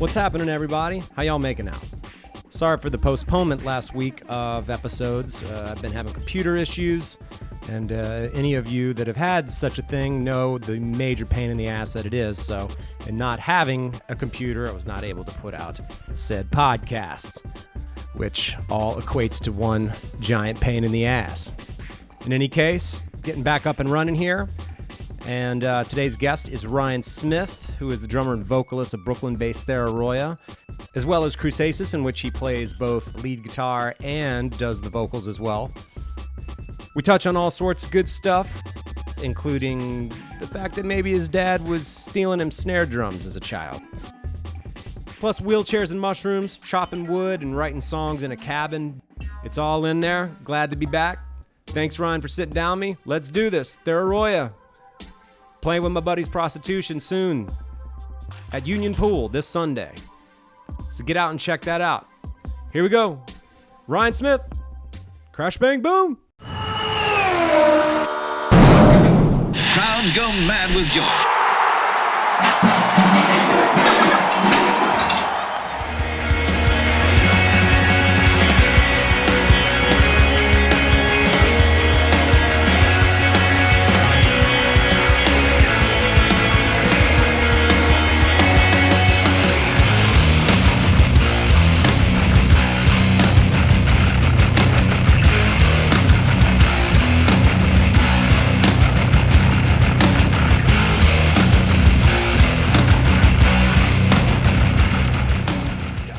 What's happening, everybody? How y'all making out? Sorry for the postponement last week of episodes. I've been having computer issues, and any of you that have had such a thing know the major pain in the ass that it is. So, in not having a computer, I was not able to put out said podcasts, which all equates to one giant pain in the ass. In any case, getting back up and running here. And today's guest is Ryan Smith, who is the drummer and vocalist of Brooklyn-based Thera Roya, as well as Crusasis, in which he plays both lead guitar and does the vocals as well. We touch on all sorts of good stuff, including the fact that maybe his dad was stealing him snare drums as a child. Plus wheelchairs and mushrooms, chopping wood and writing songs in a cabin. It's all in there. Glad to be back. Thanks, Ryan, for sitting down with me. Let's do this. Thera Roya. Playing with my buddy's Prostitution soon at Union Pool this Sunday. So get out and check that out. Here we go. Ryan Smith. Crash, bang, boom. Crowds go mad with joy.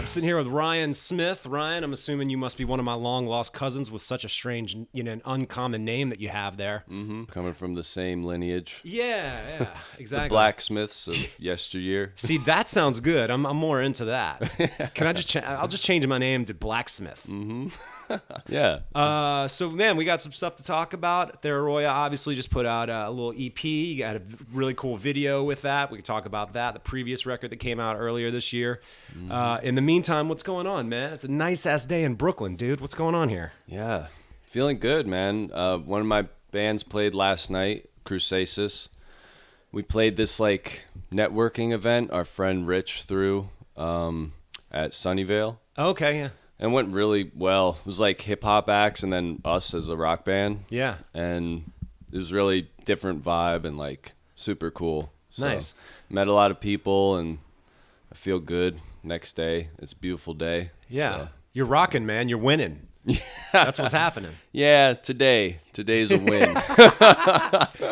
Sitting here with Ryan Smith. Ryan, I'm assuming you must be one of my long-lost cousins with such a strange, an uncommon name that you have there. Mm-hmm. Coming from the same lineage. Yeah, exactly. The blacksmiths of yesteryear. See, that sounds good. I'm more into that. Can I just? I'll just change my name to Blacksmith. Mm-hmm. Yeah. So man, we got some stuff to talk about. Thera Roya obviously just put out a little EP. You got a really cool video with that. We can talk about that. The previous record that came out earlier this year. Mm-hmm. In the meantime, what's going on, man? It's a nice ass day in Brooklyn, dude. What's going on here? Yeah, feeling good, man. One of my bands played last night, Crusasis. We played this like networking event our friend Rich threw at Sunnyvale. Okay, yeah. And it went really well. It was like hip-hop acts and then us as a rock band. Yeah. And it was really different vibe and like super cool. So, nice. Met a lot of people and I feel good next day. It's a beautiful day. Yeah. So. You're rocking, man. You're winning. That's what's happening. Yeah, today's a win.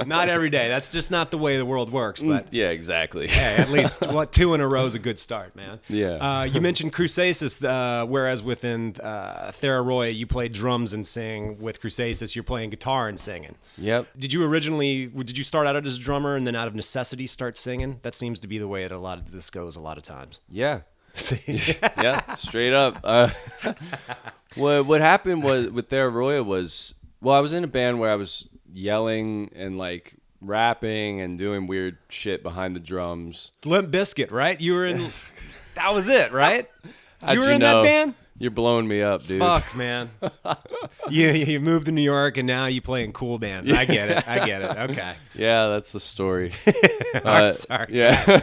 Not every day. That's just not the way the world works. But yeah, exactly. Hey, at least 2 in a row is a good start, man. Yeah. You mentioned Crusasis, whereas within Thera Roya, you play drums and sing. With Crusasis, you're playing guitar and singing. Yep. Did you start out as a drummer and then out of necessity start singing? That seems to be the way that a lot of this goes a lot of times. Yeah. Yeah, straight up. What happened was with Thera Roya was, I was in a band where I was yelling and like rapping and doing weird shit behind the drums. Limp Bizkit, right? You were in. That was it, right? How'd you were in that band? You're blowing me up, dude. Fuck, man. You moved to New York and now you play in cool bands. I get it. Okay. Yeah, that's the story. Sorry. Yeah.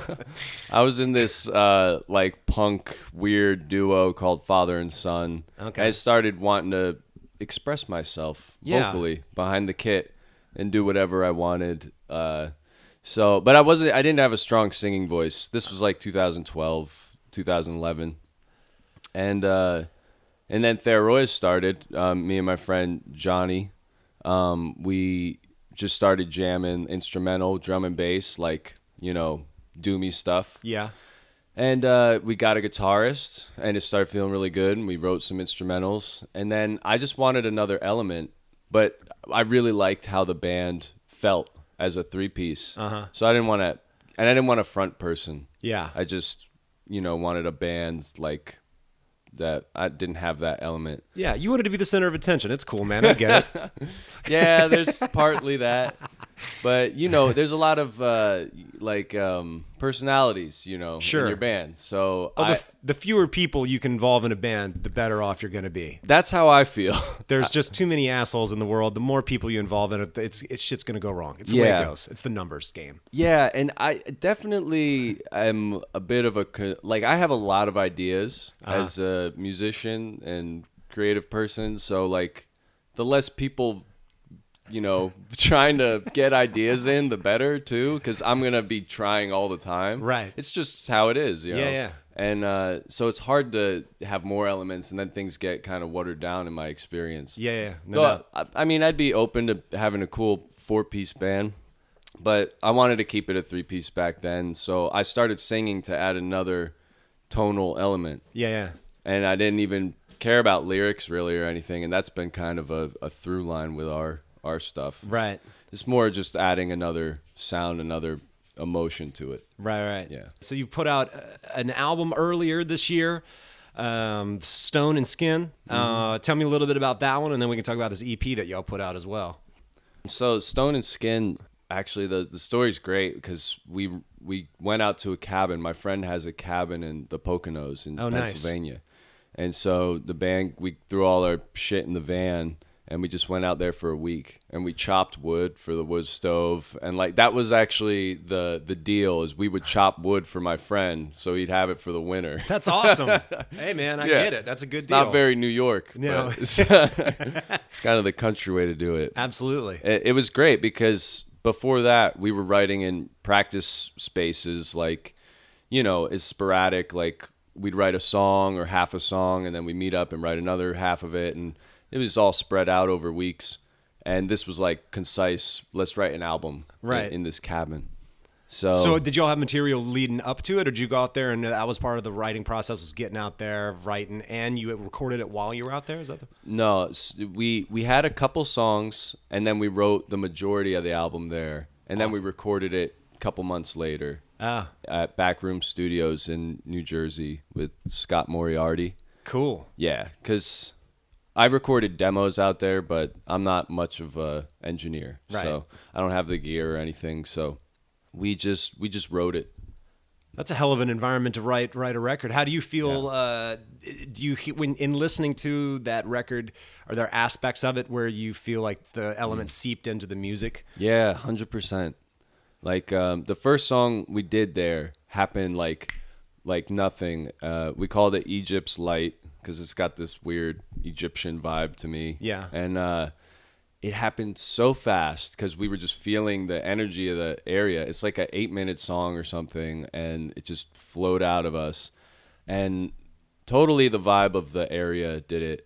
I was in this like punk weird duo called Father and Son. Okay. I started wanting to express myself vocally behind the kit and do whatever I wanted. But I didn't have a strong singing voice. This was like 2012, 2011. And then Thera Roya started. Me and my friend Johnny, we just started jamming instrumental, drum and bass, like, doomy stuff. Yeah. And we got a guitarist, and it started feeling really good, and we wrote some instrumentals. And then I just wanted another element, but I really liked how the band felt as a three-piece. Uh-huh. So I didn't want a front person. Yeah. I just, wanted a band like that. I didn't have that element. Yeah, you wanted to be the center of attention. It's cool, man. I get it. Yeah, there's partly that. But there's a lot of personalities, in your band. So the fewer people you can involve in a band, the better off you're going to be. That's how I feel. There's just too many assholes in the world. The more people you involve in it, it's shit's going to go wrong. It's the way it goes. It's the numbers game. Yeah, and I definitely am a bit of I have a lot of ideas as a musician and creative person. So the less people trying to get ideas in, the better too, because I'm gonna be trying all the time. Right. It's just how it is. Yeah. And so it's hard to have more elements, and then things get kind of watered down in my experience. Yeah. No, I mean, I'd be open to having a cool 4-piece band, but I wanted to keep it a 3-piece back then. So I started singing to add another tonal element. Yeah. And I didn't even care about lyrics really or anything, and that's been kind of a through line with our stuff. Right. It's more just adding another sound, another emotion to it. Right. Yeah. So you put out an album earlier this year, Stone and Skin. Tell me a little bit about that one, and then we can talk about this EP that y'all put out as well. So Stone and Skin, actually, the story's great because we went out to a cabin. My friend has a cabin in the Poconos in Pennsylvania. Nice. And so the band, we threw all our shit in the van, and we just went out there for a week, and we chopped wood for the wood stove. And that was actually the deal, is we would chop wood for my friend so he'd have it for the winter. That's awesome. Hey man, I get it. That's a good deal. Not very New York. No. It's kind of the country way to do it. Absolutely. It was great because before that we were writing in practice spaces, it's sporadic. We'd write a song or half a song, and then we meet up and write another half of it, and it was all spread out over weeks. And this was concise, let's write an album in this cabin. So did y'all have material leading up to it, or did you go out there and that was part of the writing process, was getting out there, writing, and you recorded it while you were out there? Is that No, we had a couple songs, and then we wrote the majority of the album there. And then we recorded it a couple months later at Backroom Studios in New Jersey with Scott Moriarty. Cool. Yeah, because I recorded demos out there, but I'm not much of a engineer, so I don't have the gear or anything. So we just wrote it. That's a hell of an environment to write a record. How do you feel? When in listening to that record, are there aspects of it where you feel like the elements seeped into the music? Yeah, 100%. The first song we did there happened like nothing. We called it Egypt's Light, because it's got this weird Egyptian vibe to me. Yeah. And it happened so fast because we were just feeling the energy of the area. It's like an 8-minute song or something, and it just flowed out of us. And totally the vibe of the area did it.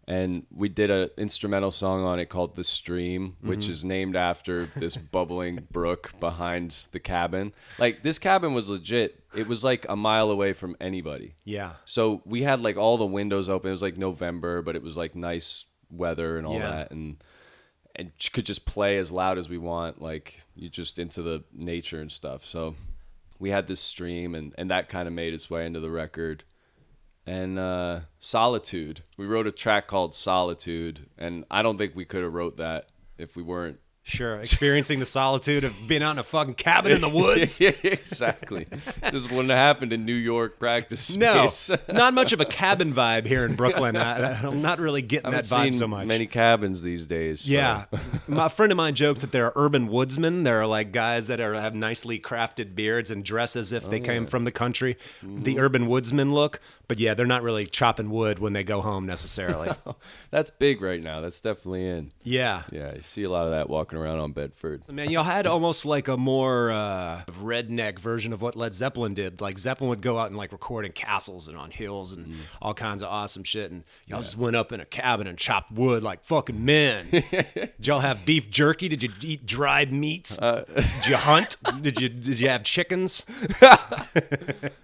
And we did an instrumental song on it called The Stream, which is named after this bubbling brook behind the cabin. This cabin was legit. It was a mile away from anybody. Yeah. So we had all the windows open. It was November, but it was nice weather and all that. And could just play as loud as we want. You just into the nature and stuff. So we had this stream, and that kind of made its way into the record. And Solitude. We wrote a track called Solitude, and I don't think we could have wrote that if we weren't experiencing the solitude of being out in a fucking cabin in the woods. Yeah, exactly. Just wouldn't have happened in New York practice space. No, not much of a cabin vibe here in Brooklyn. I'm not really getting that vibe so much. Many cabins these days. So. Yeah, my friend of mine jokes that they're urban woodsmen. They're guys that have nicely crafted beards and dress as if they came from the country. The urban woodsman look. But yeah, they're not really chopping wood when they go home necessarily. No, that's big right now. That's definitely in. Yeah. Yeah, you see a lot of that walking around on Bedford. Man, y'all had almost a more redneck version of what Led Zeppelin did. Zeppelin would go out and record in castles and on hills and all kinds of awesome shit. And y'all just went up in a cabin and chopped wood like fucking men. Did y'all have beef jerky? Did you eat dried meats? Did you hunt? Did you have chickens?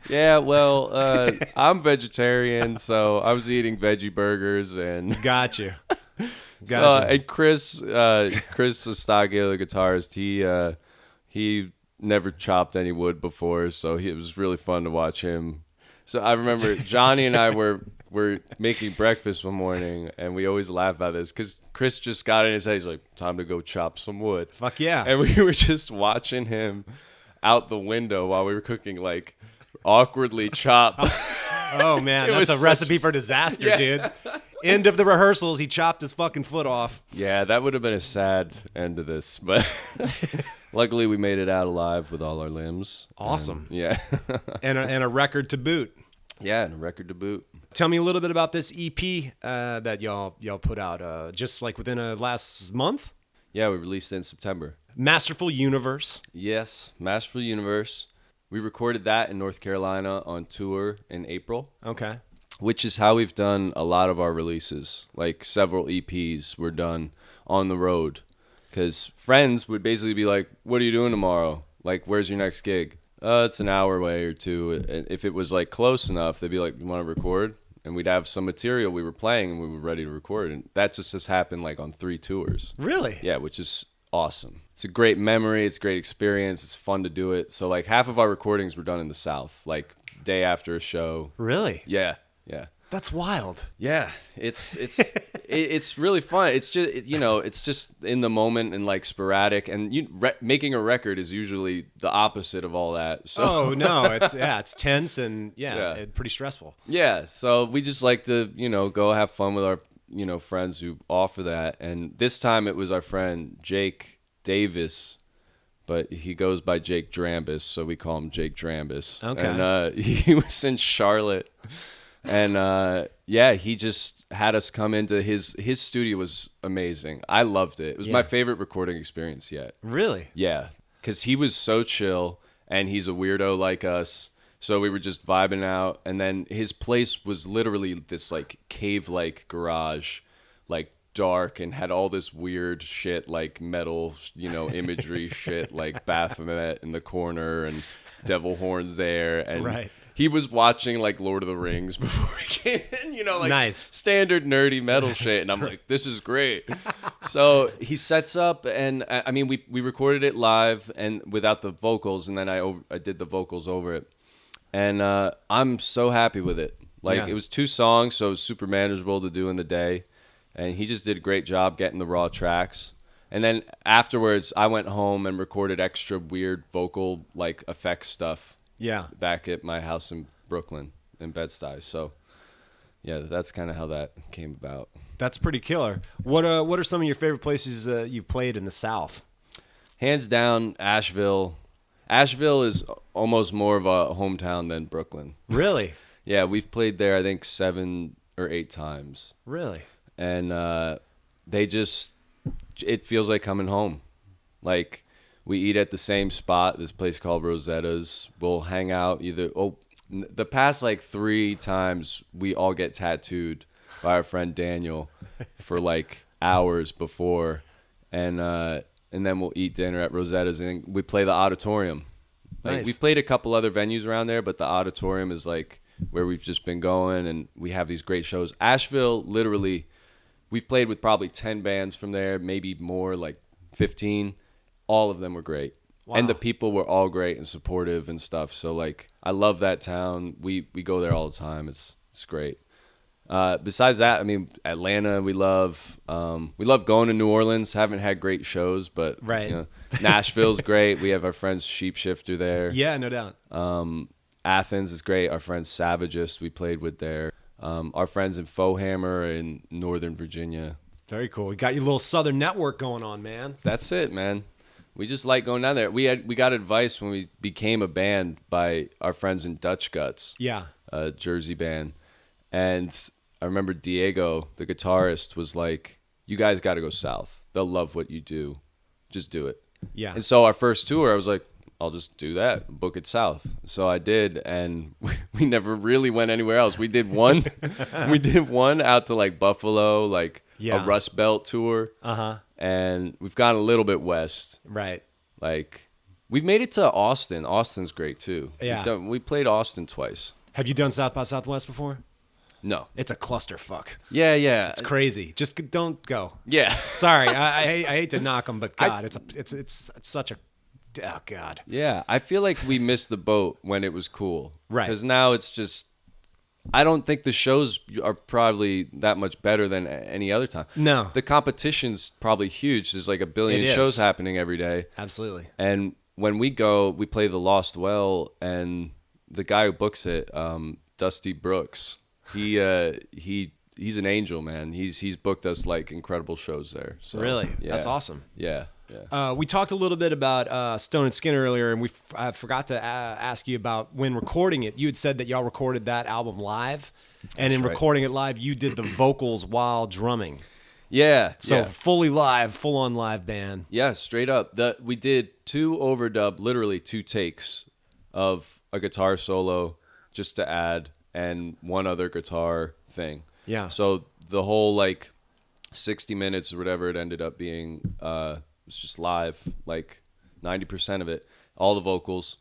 Yeah, well, I'm vegetarian, so I was eating veggie burgers and got you. And Chris Ostaglia, the guitarist, he never chopped any wood before, so it was really fun to watch him. So I remember Johnny and I were we're making breakfast one morning, and we always laugh about this because Chris just got in his head. He's like, time to go chop some wood. Fuck yeah. And we were just watching him out the window while we were cooking, like awkwardly chop. Oh, man. That's a recipe for disaster, dude. End of the rehearsals, he chopped his fucking foot off. Yeah, that would have been a sad end to this, but luckily we made it out alive with all our limbs. Awesome. And, yeah. and a record to boot. Yeah, and a record to boot. Tell me a little bit about this EP that y'all put out just like within a last month. Yeah, we released it in September. Masterful Universe. Yes, Masterful Universe. We recorded that in North Carolina on tour in April. Okay. Which is how we've done a lot of our releases. Like several EPs were done on the road. Because friends would basically be like, what are you doing tomorrow? Like, where's your next gig? It's an hour away or two. And if it was like close enough, they'd be like, you want to record? And we'd have some material we were playing and we were ready to record. And that just has happened like on 3 tours. Really? Yeah, which is awesome. It's a great memory. It's a great experience. It's fun to do it. So like half of our recordings were done in the South, like day after a show. Really? Yeah. That's wild. Yeah, it's really fun. It's just it's just in the moment and like sporadic. And making a record is usually the opposite of all that. So. Oh no, it's tense and pretty stressful. Yeah, so we just like to go have fun with our friends who offer that. And this time it was our friend Jake Davis, but he goes by Jake Drambus, so we call him Jake Drambus. Okay. And he was in Charlotte. And he just had us come into his studio. Was amazing. I loved it. It was my favorite recording experience yet. Really? Yeah, because he was so chill, and he's a weirdo like us. So we were just vibing out, and then his place was literally this like cave-like garage, like dark, and had all this weird shit like metal, imagery shit like Baphomet in the corner and devil horns there, and right. He was watching like Lord of the Rings before he came in, like nice. Standard nerdy metal shit. And I'm like, this is great. So he sets up, and I mean, we recorded it live and without the vocals, and then I did the vocals over it. And I'm so happy with it. Like it was 2 songs, so it was super manageable to do in the day. And he just did a great job getting the raw tracks. And then afterwards, I went home and recorded extra weird vocal like effects stuff. Yeah. Back at my house in Brooklyn, in Bed-Stuy. So, yeah, that's kind of how that came about. That's pretty killer. What are some of your favorite places you've played in the South? Hands down, Asheville. Asheville is almost more of a hometown than Brooklyn. Really? Yeah, we've played there, I think, 7 or 8 times. Really? And it feels like coming home. Like, we eat at the same spot, this place called Rosetta's. We'll hang out the past like 3 times we all get tattooed by our friend Daniel for like hours before. And then we'll eat dinner at Rosetta's, and we play the Auditorium. Like nice. We've played a couple other venues around there, but the Auditorium is like where we've just been going, and we have these great shows. Asheville, literally, we've played with probably 10 bands from there, maybe more, like 15. All of them were great. Wow. And the people were all great and supportive and stuff. So, like, I love that town. We go there all the time. It's great. Besides that, I mean, Atlanta, we love going to New Orleans. Haven't had great shows, but right. Nashville's great. We have our friends Sheepshifter there. Yeah, no doubt. Athens is great. Our friends Savagist, we played with there. Our friends in Fohammer in Northern Virginia. Very cool. We got your little Southern network going on, man. That's it, man. We just like going down there. We got advice when we became a band by our friends in Dutch Guts. Yeah. A Jersey band. And I remember Diego, the guitarist, was like, you guys got to go south. They'll love what you do. Just do it. Yeah. And so our first tour, I was like, I'll just do that. Book it south. So I did, and we never really went anywhere else. We did one. We did one out to like Buffalo, like a Rust Belt tour. Uh-huh. And we've gone a little bit west. Right. Like, we've made it to Austin. Austin's great, too. Yeah. We played Austin twice. Have you done South by Southwest before? No. It's a clusterfuck. Yeah. It's crazy. Just don't go. Yeah. Sorry. I hate to knock them, but God, it's such a, oh God. Yeah. I feel like we missed the boat when it was cool. Right. Because now it's just, I don't think the shows are probably that much better than any other time. No. The competition's probably huge. There's like a billion It is. shows happening every day. Absolutely. And when we go, we play the Lost Well, and the guy who books it, Dusty Brooks, he's an angel, man. He's booked us like incredible shows there. So, Really? yeah. That's awesome. Yeah. We talked a little bit about Stone and Skin earlier, and I forgot to ask you about when recording it. You had said that y'all recorded that album live, and in recording it live, you did the vocals while drumming. Yeah. So fully live, full-on live band. Yeah, straight up. We did 2 overdub, literally 2 takes of a guitar solo just to add, and 1 other guitar thing. Yeah. So the whole like 60 minutes or whatever it ended up being was just live, like 90% of it, all the vocals.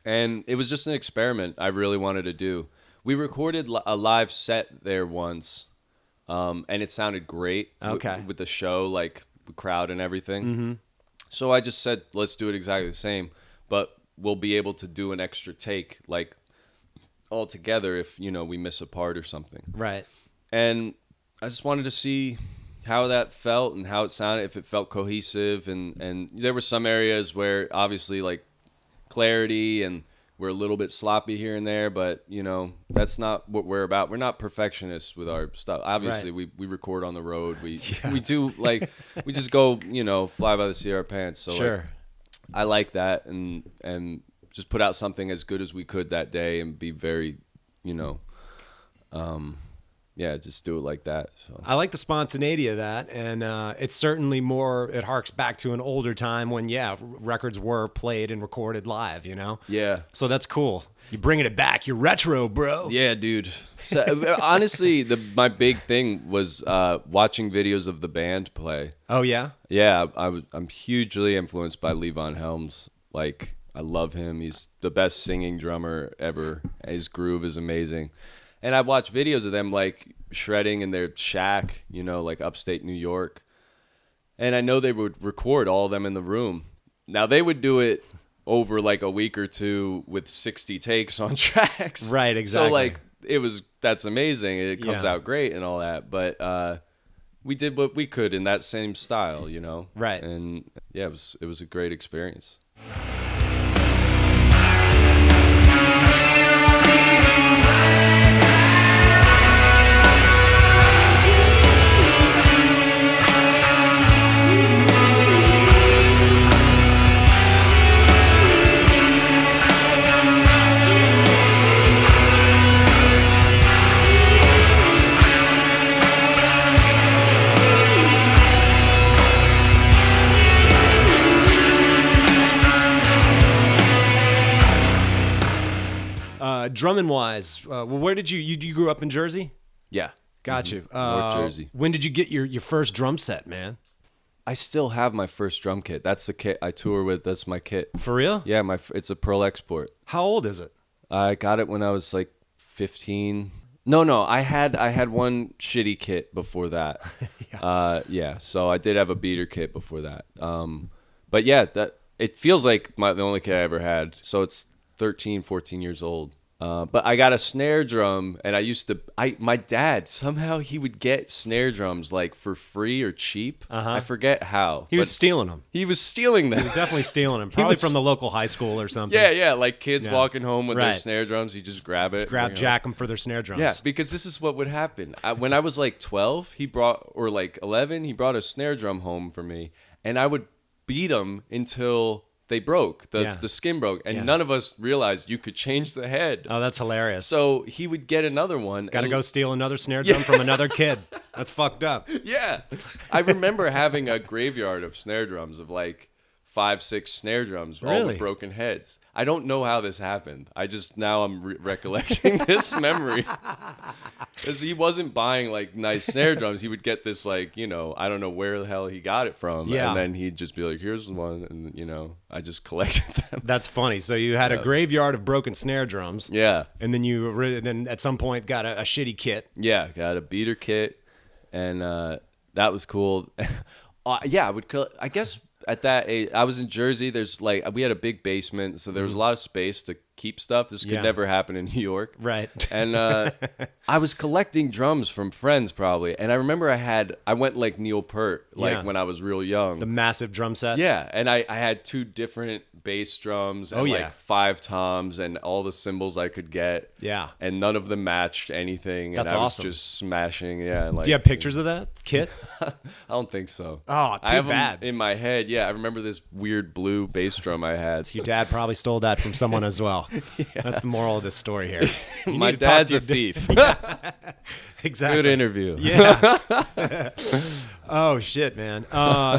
And it was just an experiment I really wanted to do. We recorded a live set there once, and it sounded great with the show, like the crowd and everything. Mm-hmm. So I just said, let's do it exactly the same, but we'll be able to do an extra take, like all together if, we miss a part or something. Right. And I just wanted to see how that felt and how it sounded, if it felt cohesive. And there were some areas where obviously like clarity and we're a little bit sloppy here and there, but that's not what we're about. We're not perfectionists with our stuff. Obviously we record on the road. We do like, we just go, fly by the seat of our pants. So sure. Like, I like that and just put out something as good as we could that day and be very, just do it like that. So I like the spontaneity of that, and it's certainly it harks back to an older time when, records were played and recorded live, Yeah. So that's cool. You're bringing it back. You're retro, bro. Yeah, dude. So, honestly, my big thing was watching videos of the band play. Oh, yeah? Yeah, I'm hugely influenced by Levon Helms. Like, I love him. He's the best singing drummer ever. His groove is amazing. And I watch videos of them like shredding in their shack, like upstate New York. And I know they would record all of them in the room. Now they would do it over like a week or two with 60 takes on tracks. Right, exactly. So like that's amazing. It comes out great and all that. But we did what we could in that same style, Right. And yeah, it was a great experience. Drumming wise, where did you grew up in Jersey? Yeah. Got you. North Jersey. When did you get your first drum set, man? I still have my first drum kit. That's the kit I tour with. That's my kit. For real? Yeah, it's a Pearl Export. How old is it? I got it when I was like 15. No, I had one shitty kit before that. So I did have a beater kit before that. But yeah, it feels like the only kit I ever had. So it's 13, 14 years old. But I got a snare drum, and my dad, somehow he would get snare drums like for free or cheap. I forget how. He was stealing them. He was stealing them. He was definitely stealing them. Probably from the local high school or something. Yeah, like kids walking home with their snare drums. He just grab it. Jack them for their snare drums. Yeah, because this is what would happen. When I was like 12, or like 11, he brought a snare drum home for me, and I would beat them until they broke. The skin broke, and none of us realized you could change the head. Oh, that's hilarious. So he would get another one. Got to go steal another snare drum from another kid. That's fucked up. Yeah. I remember having a graveyard of snare drums of like 5, 6 snare drums, all with broken heads. I don't know how this happened. Now I'm recollecting this memory. Because he wasn't buying like nice snare drums. He would get this like, I don't know where the hell he got it from. Yeah. And then he'd just be like, here's one. And, I just collected them. That's funny. So you had a graveyard of broken snare drums. Yeah. And then then at some point got a shitty kit. Yeah, got a beater kit. And that was cool. I guess at that age, I was in Jersey. There's we had a big basement, so there was a lot of space to keep stuff. This could never happen in New York. Right. And I was collecting drums from friends probably. And I remember I went like Neil Peart, like when I was real young. The massive drum set. Yeah. And I had 2 different bass drums and like 5 toms and all the cymbals I could get. Yeah. And none of them matched anything. That's and I awesome. was just smashing. Yeah. And like, do you have pictures of that kit? I don't think so. Oh, I have bad. them in my head. Yeah. I remember this weird blue bass drum I had. Your dad probably stole that from someone as well. That's the moral of this story here. My dad's a thief. Exactly. Good interview. Yeah. Oh shit, man.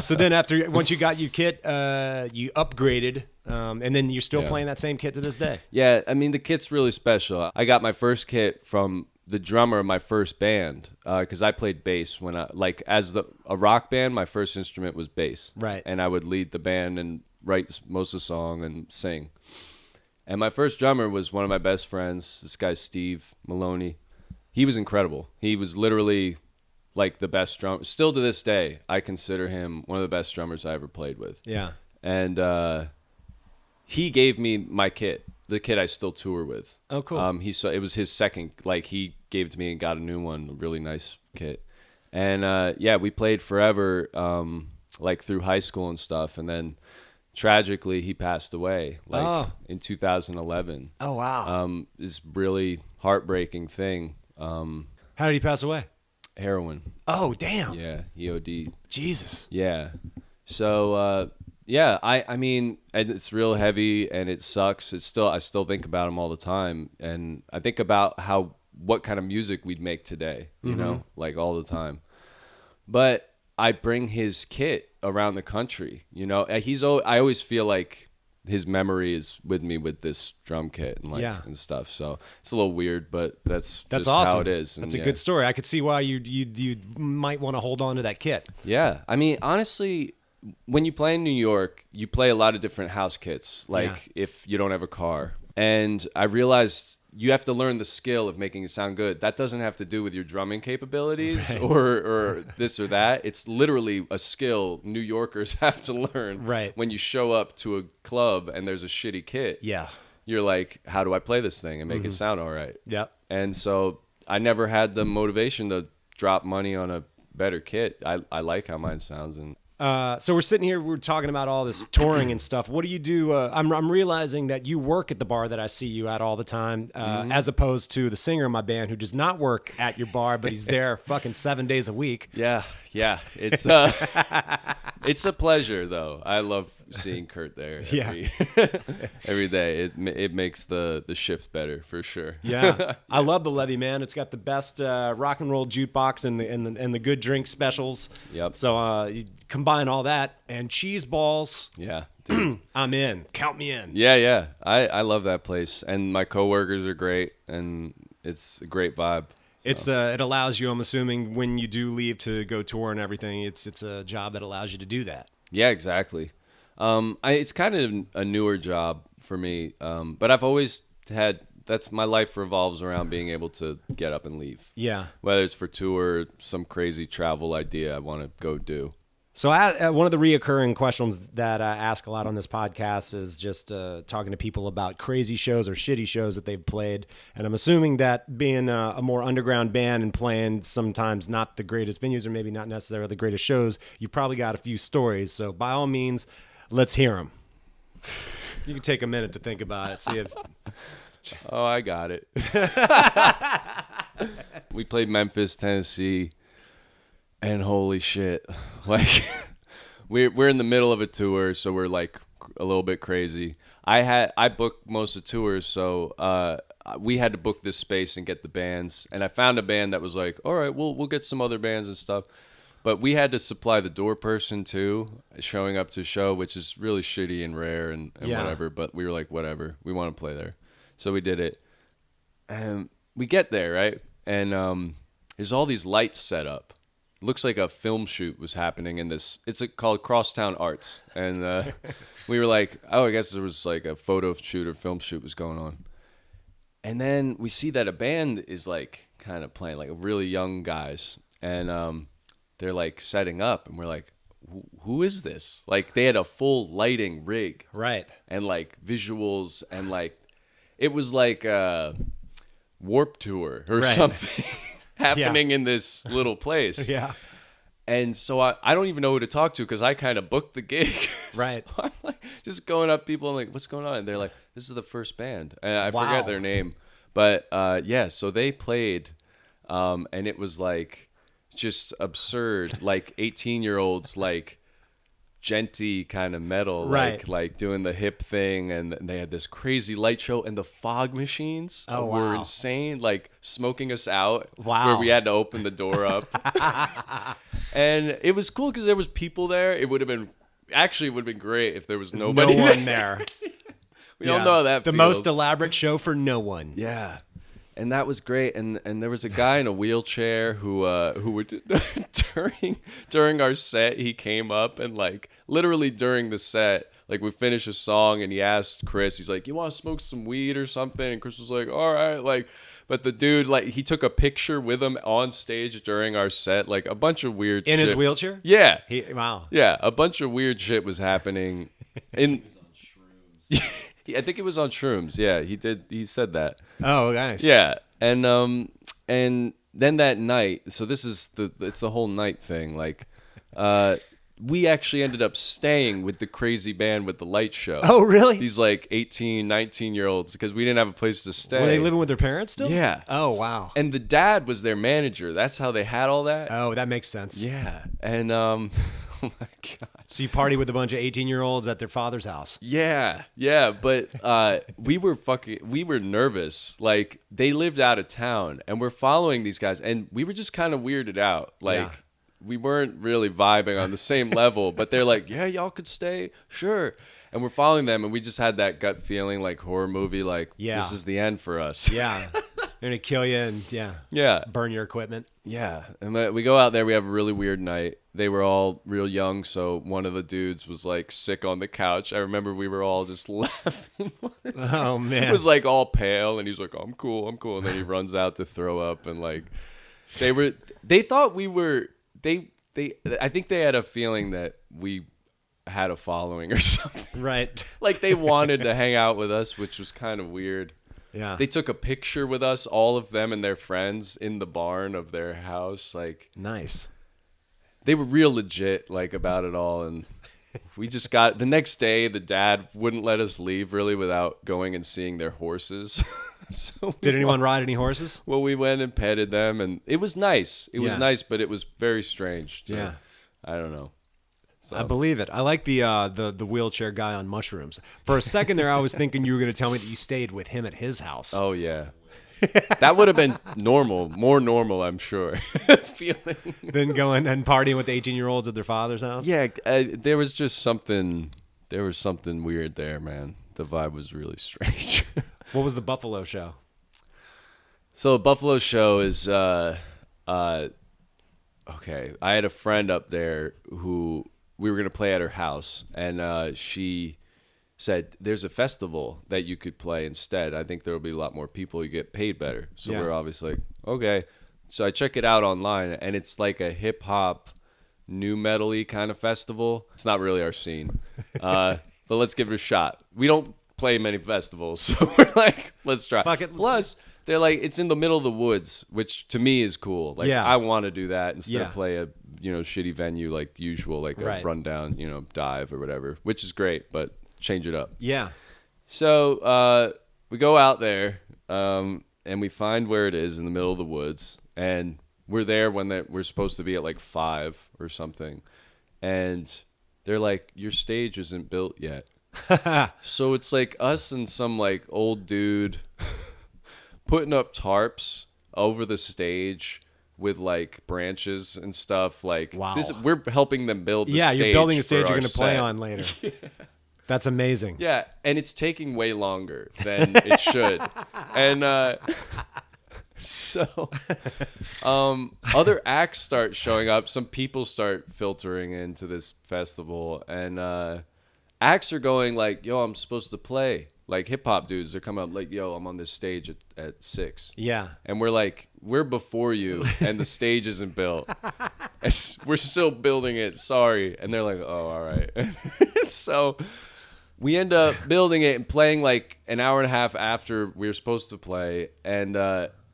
So then once you got your kit, you upgraded, and then you're still playing that same kit to this day. Yeah, I mean the kit's really special. I got my first kit from the drummer of my first band because I played bass when as a rock band. My first instrument was bass, right? And I would lead the band and write most of the song and sing. And my first drummer was one of my best friends. This guy Steve Maloney. He was incredible. He was literally like the best drummer. Still to this day, I consider him one of the best drummers I ever played with. Yeah. And he gave me my kit, the kit I still tour with. Oh, cool. It was his second. Like he gave it to me and got a new one, a really nice kit. And we played forever, like through high school and stuff. And then tragically, he passed away, in 2011. Oh wow. This really heartbreaking thing. How did he pass away? Heroin. Oh damn. Yeah, he OD'd. Jesus. Yeah. So I mean, and it's real heavy and it sucks. I still think about him all the time, and I think about what kind of music we'd make today. You know, like all the time. But I bring his kit around the country. You know, I always feel like his memory is with me with this drum kit and and stuff. So it's a little weird, but that's just awesome. how it is. And that's a good story. I could see why you might want to hold on to that kit. Yeah, I mean, honestly, when you play in New York, you play a lot of different house kits. Like if you don't have a car, and I realized you have to learn the skill of making it sound good. That doesn't have to do with your drumming capabilities or this or that. It's literally a skill New Yorkers have to learn. Right. When you show up to a club and there's a shitty kit, you're like, how do I play this thing and make it sound all right? Yep. And so I never had the motivation to drop money on a better kit. I like how mine sounds. And so we're sitting here, we're talking about all this touring and stuff. What do you do? I'm realizing that you work at the bar that I see you at all the time, as opposed to the singer of my band who does not work at your bar, but he's there fucking 7 days a week. Yeah. It's it's a pleasure though. I love seeing Kurt there every day. It makes the shift better for sure. Yeah, I love the Levy, man. It's got the best rock and roll jukebox and the good drink specials. Yep. So you combine all that and cheese balls. Yeah, dude. I'm in. Count me in. Yeah. I love that place, and my coworkers are great, and it's a great vibe. So. It allows you, I'm assuming, when you do leave to go tour and everything, it's a job that allows you to do that. Yeah, exactly. It's kind of a newer job for me, but I've always had. That's my life revolves around being able to get up and leave. Yeah. Whether it's for tour, some crazy travel idea I want to go do. So one of the reoccurring questions that I ask a lot on this podcast is just talking to people about crazy shows or shitty shows that they've played. And I'm assuming that being a more underground band and playing sometimes not the greatest venues or maybe not necessarily the greatest shows, you probably got a few stories. So by all means, let's hear them. You can take a minute to think about it. See if... Oh, I got it. We played Memphis, Tennessee. And holy shit, like we're in the middle of a tour, so we're like a little bit crazy. I booked most of the tours, so we had to book this space and get the bands. And I found a band that was like, all right, we'll get some other bands and stuff. But we had to supply the door person too, showing up to a show, which is really shitty and rare and whatever. But we were like, whatever, we want to play there, so we did it. And we get there, right, and there's all these lights set up. Looks like a film shoot was happening in this. It's called Crosstown Arts, and we were like, "Oh, I guess there was like a photo shoot or film shoot was going on." And then we see that a band is like kind of playing, like really young guys, and they're like setting up, and we're like, "Who is this?" Like they had a full lighting rig, right, and like visuals, and like it was like a Warped Tour or Right. something happening in this little place. Yeah. And so I don't even know who to talk to because I kind of booked the gig. Right. So I'm like just going up people. I'm like, what's going on? And they're like, this is the first band. And I forget their name. But yeah, so they played and it was like just absurd, like 18-year-olds, like genty kind of metal, Right. like doing the hip thing. And they had this crazy light show and the fog machines Oh, were wow. insane, like smoking us out. Wow. Where we had to open the door up. And it was cool because there was people there. It would have been great if there was nobody No one there. We all know how that the feels. most elaborate show for no one. Yeah. And that was great. And there was a guy in a wheelchair who would during our set, he came up and like literally during the set, like we finished a song and he asked Chris, he's like, you want to smoke some weed or something? And Chris was like, all right, like. But the dude, like, he took a picture with him on stage during our set, like a bunch of weird In shit. his wheelchair? Yeah. Wow. Yeah, a bunch of weird shit was happening. I think it was on shrooms. Yeah, he did. He said that. Oh, nice. Yeah, and then that night. So this is it's the whole night thing. Like, we actually ended up staying with the crazy band with the light show. Oh, really? These like 18, 19-year-olds because we didn't have a place to stay. Were they living with their parents still? Yeah. Oh, wow. And the dad was their manager. That's how they had all that. Oh, that makes sense. Yeah, and oh my god. So you party with a bunch of 18-year-olds at their father's house. Yeah, but we were nervous. Like they lived out of town and we're following these guys and we were just kind of weirded out. Like we weren't really vibing on the same level, but they're like, yeah, y'all could stay. Sure. And we're following them and we just had that gut feeling like horror movie, like this is the end for us. Yeah. They're going to kill you and burn your equipment. Yeah. And we go out there, we have a really weird night. They were all real young, so one of the dudes was like sick on the couch. I remember we were all just laughing. Oh man. He was like all pale and he's like, I'm cool. And then he runs out to throw up and like they thought we were I think they had a feeling that we had a following or something. Right. Like they wanted to hang out with us, which was kind of weird. Yeah. They took a picture with us, all of them and their friends, in the barn of their house. Like nice. They were real legit, like, about it all. And we just got the next day. The dad wouldn't let us leave really without going and seeing their horses. So did anyone ride any horses? Well, we went and petted them, and it was nice. It was nice, but it was very strange. So, I don't know. So. I believe it. I like the wheelchair guy on mushrooms. For a second there, I was thinking you were going to tell me that you stayed with him at his house. Oh yeah, that would have been more normal, I'm sure. Feeling Then going and partying with the 18-year-olds at their father's house. Yeah, there was just something. There was something weird there, man. The vibe was really strange. What was the Buffalo show? So Buffalo show is okay. I had a friend up there who we were gonna play at her house, and she said there's a festival that you could play instead. I think there will be a lot more people. You get paid better. So we're obviously like, okay. So I check it out online, and it's like a hip hop, new metal-y kind of festival. It's not really our scene, but let's give it a shot. We don't play many festivals, so we're like, let's try. Fuck it. Plus, they're like, it's in the middle of the woods, which to me is cool. Like, I want to do that instead of play a shitty venue like usual, like a rundown, dive or whatever, which is great, but change it up. Yeah. So we go out there, and we find where it is in the middle of the woods, and we're there when we're supposed to be at like 5 or something, and they're like, your stage isn't built yet. So it's like us and some like old dude putting up tarps over the stage with like branches and stuff. Like, we're helping them build the stage. Yeah, you're building a stage you're going to play on later. That's amazing. Yeah, and it's taking way longer than it should. And so other acts start showing up. Some people start filtering into this festival, and acts are going like, yo, I'm supposed to play. Like hip-hop dudes, they're coming up like, yo, I'm on this stage at 6. Yeah. And we're like, we're before you, and the stage isn't built. We're still building it, sorry. And they're like, oh, all right. So we end up building it and playing like an hour and a half after we were supposed to play, and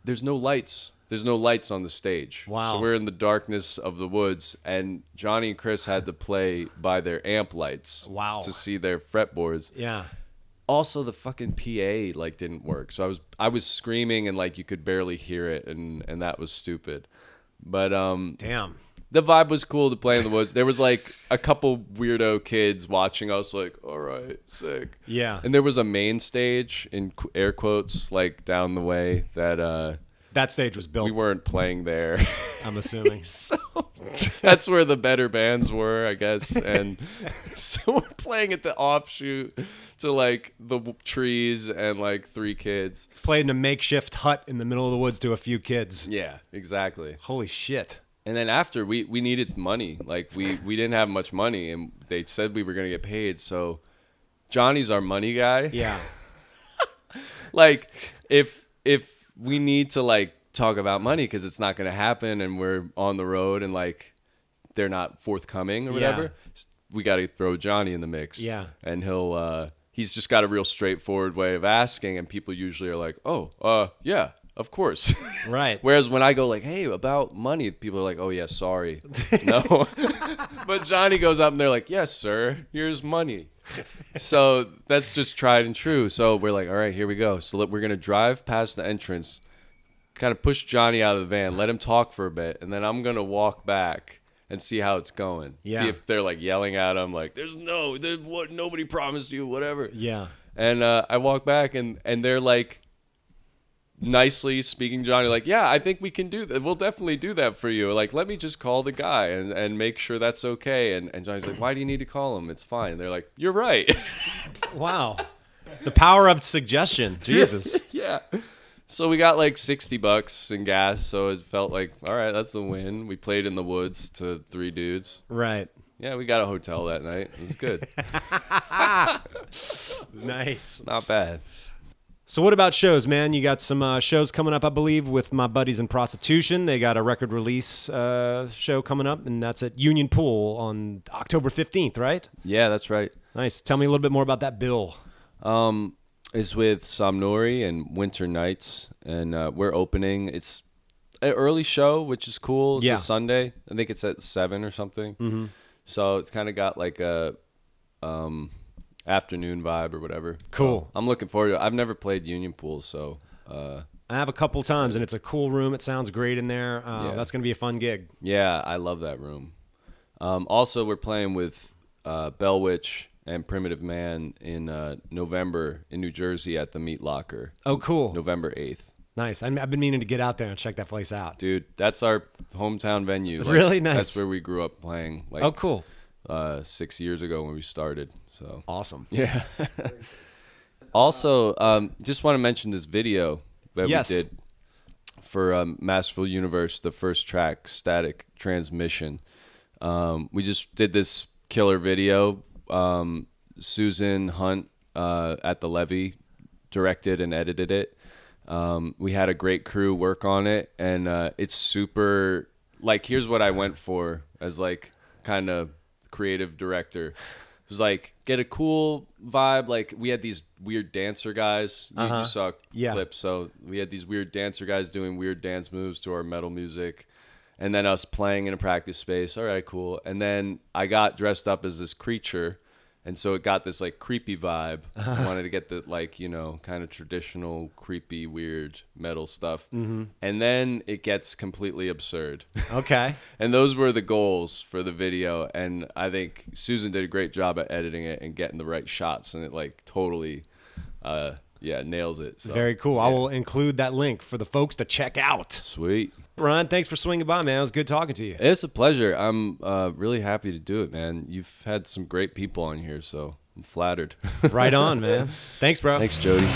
there's no lights. There's no lights on the stage. Wow. So we're in the darkness of the woods, and Johnny and Chris had to play by their amp lights. Wow. To see their fretboards. Yeah. Also, the fucking PA like didn't work, so I was screaming and like you could barely hear it, and that was stupid. But damn, the vibe was cool to play in the woods. There was like a couple weirdo kids watching us, like, all right, sick. Yeah. And there was a main stage in air quotes like down the way that stage was built. We weren't playing there. I'm assuming. So that's where the better bands were, I guess. And so we're playing at the offshoot to like the trees and like 3 kids. Played in a makeshift hut in the middle of the woods to a few kids. Yeah, exactly. Holy shit. And then after we needed money. Like we didn't have much money, and they said we were going to get paid. So Johnny's our money guy. Yeah. Like if we need to like talk about money because it's not going to happen and we're on the road and like they're not forthcoming or whatever, we got to throw Johnny in the mix. Yeah. And he's just got a real straightforward way of asking, and people usually are like, oh, yeah, of course. Right. Whereas when I go like, hey, about money, people are like, oh yeah, sorry. No. But Johnny goes up and they're like, yes, sir, here's money. So that's just tried and true. So we're like, all right, here we go. So we're going to drive past the entrance, kind of push Johnny out of the van, let him talk for a bit, and then I'm going to walk back and see how it's going. Yeah. See if they're like yelling at him, like, what, nobody promised you, whatever. Yeah. And I walk back and they're like, nicely speaking Johnny, like, yeah, I think we can do that. We'll definitely do that for you. Like, let me just call the guy and make sure that's okay. And Johnny's like, why do you need to call him? It's fine. And they're like, you're right. Wow. The power of suggestion. Jesus. Yeah. So we got like $60 in gas. So it felt like, all right, that's a win. We played in the woods to 3 dudes. Right. Yeah, we got a hotel that night. It was good. Nice. Not bad. So what about shows, man? You got some shows coming up, I believe, with my buddies in Prostitution. They got a record release show coming up, and that's at Union Pool on October 15th, right? Yeah, that's right. Nice. Tell me a little bit more about that bill. It's with Somnori and Winter Nights, and we're opening. It's an early show, which is cool. It's a Sunday. I think it's at 7 or something. Mm-hmm. So it's kind of got like a afternoon vibe or whatever. Cool. So I'm looking forward to it. I've never played Union Pool, so I have a couple times, and it's a cool room. It sounds great in there. That's going to be a fun gig. Yeah, I love that room. Also, we're playing with Bell Witch and Primitive Man in November in New Jersey at the Meat Locker. Oh, cool. November 8th. Nice. I've been meaning to get out there and check that place out. Dude, that's our hometown venue. Like, really nice. That's where we grew up playing. Like, oh, cool. 6 years ago when we started. So awesome. Yeah. Also, just want to mention this video that we did for Masterful Universe, the first track, Static Transmission. We just did this killer video. Susan Hunt at the Levy directed and edited it. We had a great crew work on it, and it's super, like, here's what I went for as like kind of creative director. It was like, get a cool vibe. Like, we had these weird dancer guys. You saw clips. So we had these weird dancer guys doing weird dance moves to our metal music, and then us playing in a practice space. All right, cool. And then I got dressed up as this creature, and so it got this like creepy vibe. I wanted to get the, like, you know, kind of traditional creepy weird metal stuff. Mm-hmm. And then it gets completely absurd. Okay. And those were the goals for the video, and I think Susan did a great job at editing it and getting the right shots, and it like totally nails it. So, very cool. Yeah. I will include that link for the folks to check out. Sweet. Ron, thanks for swinging by, man. It was good talking to you. It's a pleasure. I'm really happy to do it, man. You've had some great people on here, so I'm flattered. Right on, man. Thanks, bro. Thanks, Jody.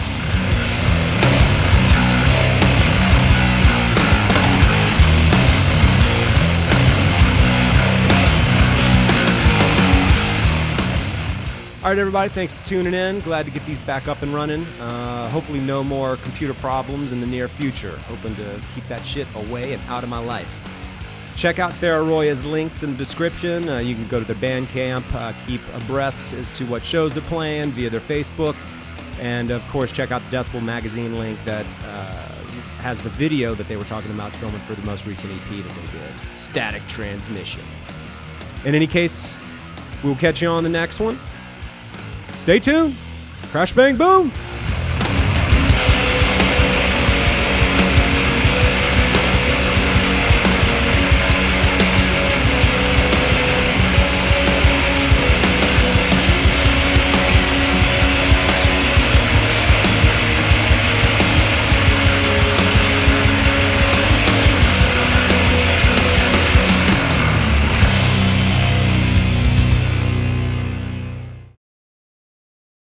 All right, everybody, thanks for tuning in. Glad to get these back up and running. Hopefully no more computer problems in the near future. Hoping to keep that shit away and out of my life. Check out Thera Roya's links in the description. You can go to their Bandcamp, keep abreast as to what shows they're playing via their Facebook. And, of course, check out the Decibel Magazine link that has the video that they were talking about filming for the most recent EP that they did, Static Transmission. In any case, we'll catch you on the next one. Stay tuned. Crash, bang, boom.